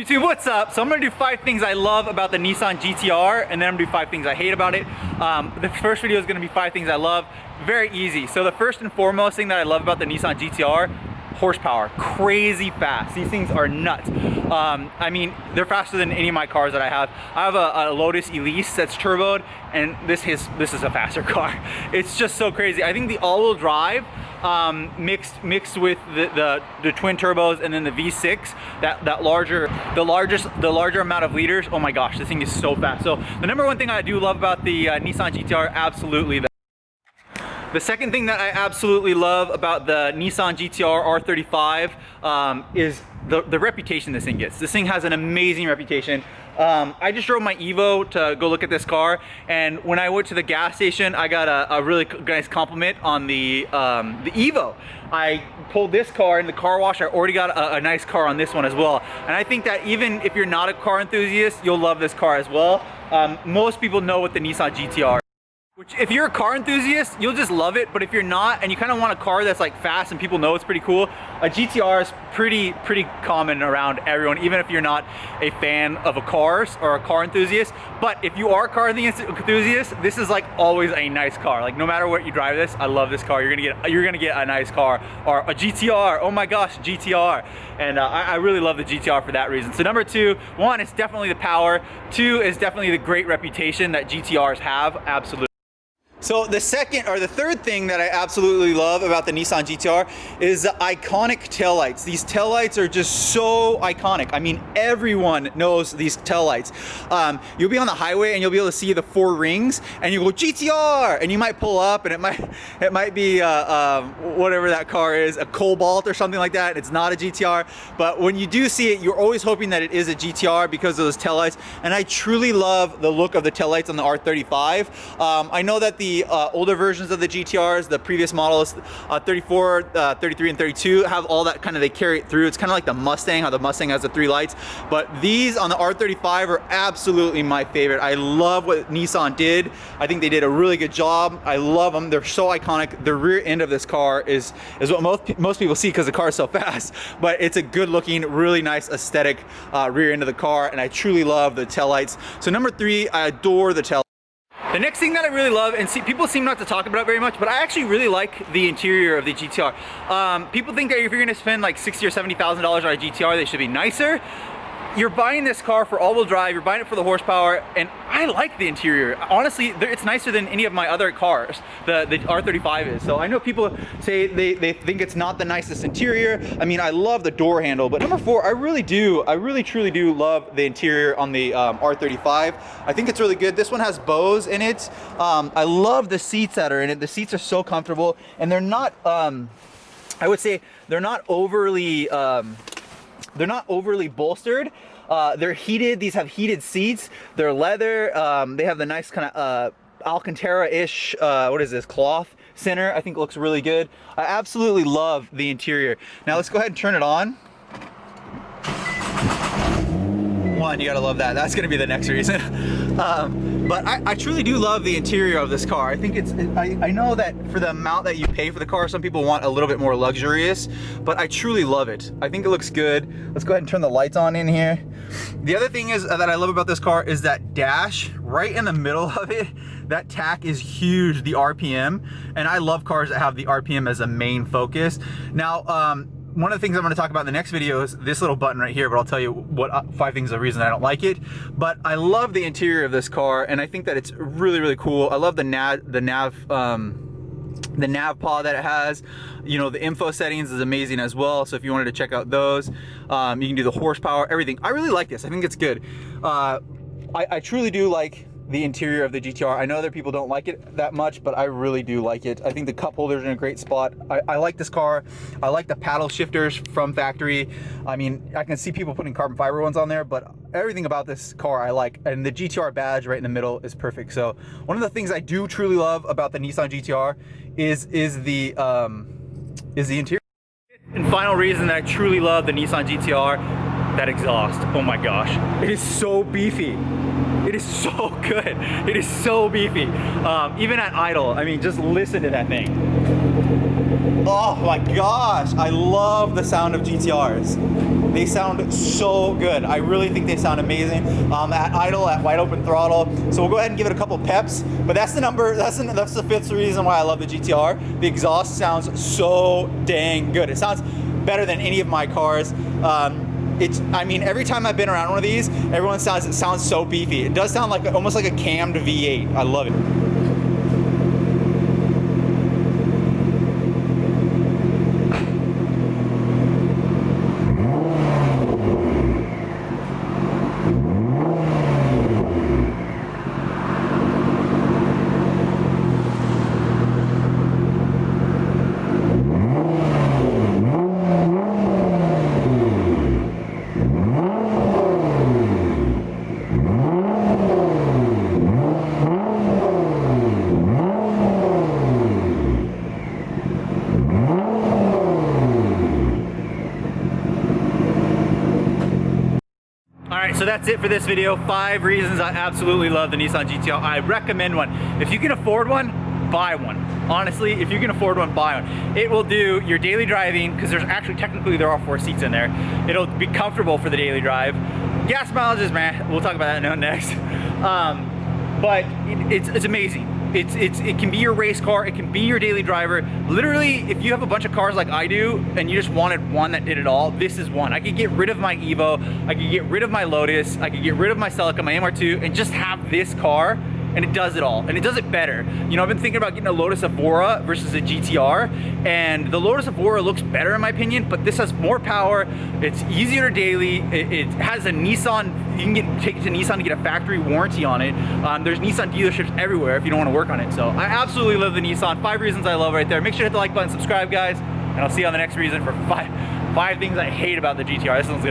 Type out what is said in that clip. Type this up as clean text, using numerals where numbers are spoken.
YouTube, what's up? So I'm gonna do 5 things I love about the Nissan GTR, and then I'm gonna do 5 things I hate about it. The first video is gonna be 5 things I love. Very easy. So the first and foremost thing that I love about the Nissan GTR, horsepower. Crazy fast. These things are nuts. I mean, they're faster than any of my cars that I have. I have a LOTUS ELISE that's turboed, and this is a faster car. It's just so crazy. I think the all-wheel drive mixed with the twin turbos and then the V6, the larger amount of liters. Oh my gosh, this thing is so fast. So the number one thing I do love about the Nissan GTR, absolutely that. The second thing that I absolutely love about the Nissan GTR R35 is the reputation this thing gets. This thing has an amazing reputation. I just drove my Evo to go look at this car, and when I went to the gas station, I got a really nice compliment on the Evo. I pulled this car in the car wash. I already got a nice car on this one as well. And I think that even if you're not a car enthusiast, you'll love this car as well. Most people know what the Nissan GTR. Which, if you're a car enthusiast, you'll just love it. But if you're not, and you kind of want a car that's like fast and people know it's pretty cool, a GTR is pretty common around everyone, even if you're not a fan of cars or a car enthusiast. But if you are a car enthusiast, this is like always a nice car. Like no matter what you drive this, I love this car. You're gonna get a nice car, or a GTR. Oh my gosh, GTR. And I really love the GTR for that reason. So number 2, 1 is definitely the power. 2 is definitely the great reputation that GTRs have. Absolutely. So the third thing that I absolutely love about the Nissan GTR is the iconic taillights. These taillights are just so iconic. I mean, everyone knows these taillights. You'll be on the highway and you'll be able to see the 4 rings, and you go GTR, and you might pull up, and it might be whatever that car is, a Cobalt or something like that. It's not a GTR, but when you do see it, you're always hoping that it is a GTR because of those taillights. And I truly love the look of the taillights on the R35. I know that the older versions of the GTRs, the previous models, 34, 33, and 32, have all that they carry it through. It's kind of like the Mustang, how the Mustang has the 3 lights. But these on the R35 are absolutely my favorite. I love what Nissan did. I think they did a really good job. I love them. They're so iconic. The rear end of this car is what most people see because the car is so fast. But it's a good looking, really nice aesthetic rear end of the car, and I truly love the taillights. So number 3, I adore the taillights. The next thing that I really love, and people seem not to talk about it very much, but I actually really like the interior of the GTR. People think that if you're gonna spend like $60,000 or $70,000 on a GTR, they should be nicer. You're buying this car for all-wheel drive, you're buying it for the horsepower, and I like the interior. Honestly, it's nicer than any of my other cars, the R35 is. So I know people say they think it's not the nicest interior. I mean, I love the door handle, but number 4, I really truly do love the interior on the R35. I think it's really good. This one has Bose in it. I love the seats that are in it. The seats are so comfortable, and they're not, I would say, they're not overly bolstered. They're heated. These have heated seats. They're leather. They have the nice kind of Alcantara-ish, what is this, cloth center. I think it looks really good. I absolutely love the interior. Now let's go ahead and turn it on. One, you gotta love that. That's gonna be the next reason. But I truly do love the interior of this car. I think I know that for the amount that you pay for the car, some people want a little bit more luxurious, but I truly love it. I think it looks good. Let's go ahead and turn the lights on in here. The other thing is that I love about this car is that dash right in the middle of it. That tack is huge, the RPM, and I love cars that have the RPM as a main focus. Now, one of the things I'm going to talk about in the next video is this little button right here, but I'll tell you what 5 things of the reason I don't like it. But I love the interior of this car, and I think that it's really cool. I love the nav pod that it has. You know, the info settings is amazing as well. So if you wanted to check out those, you can do the horsepower, everything. I really like this. I think it's good. I truly do like the interior of the GTR. I know other people don't like it that much, but I really do like it. I think the cup holders are in a great spot. I like this car. I like the paddle shifters from factory. I mean, I can see people putting carbon fiber ones on there, but everything about this car I like. And the GTR badge right in the middle is perfect. So one of the things I do truly love about the Nissan GTR is the interior. And final reason that I truly love the Nissan GTR, that exhaust. Oh my gosh, it is so beefy. It is so good. It is so beefy. Even at idle, I mean, just listen to that thing. Oh my gosh, I love the sound of GTRs. They sound so good. I really think they sound amazing at idle, at wide open throttle. So we'll go ahead and give it a couple peps. But that's the number. That's the fifth reason why I love the GTR. The exhaust sounds so dang good. It sounds better than any of my cars. I mean, every time I've been around one of these, everyone says it sounds so beefy. It does sound like almost like a cammed V8. I love it. So that's it for this video. 5 reasons I absolutely love the Nissan GTR. I recommend one. If you can afford one, buy one. Honestly, if you can afford one, buy one. It will do your daily driving, because there's actually, technically there are 4 seats in there. It'll be comfortable for the daily drive. Gas mileage is meh. We'll talk about that next. But it's amazing. It can be your race car, it can be your daily driver. Literally, if you have a bunch of cars like I do and you just wanted one that did it all, this is one. I could get rid of my Evo, I could get rid of my Lotus, I could get rid of my Celica, my MR2, and just have this car, and it does it all, and it does it better. You know, I've been thinking about getting a Lotus EVORA versus a GTR, and the Lotus EVORA looks better in my opinion, but this has more power, it's easier daily, it has a Nissan, you can take it to Nissan to get a factory warranty on it. There's Nissan dealerships everywhere if you don't want to work on it. So I absolutely love the Nissan. 5 reasons I love right there. Make sure to hit the like button, subscribe guys, and I'll see you on the next reason for five things I hate about the GTR. This one's gonna be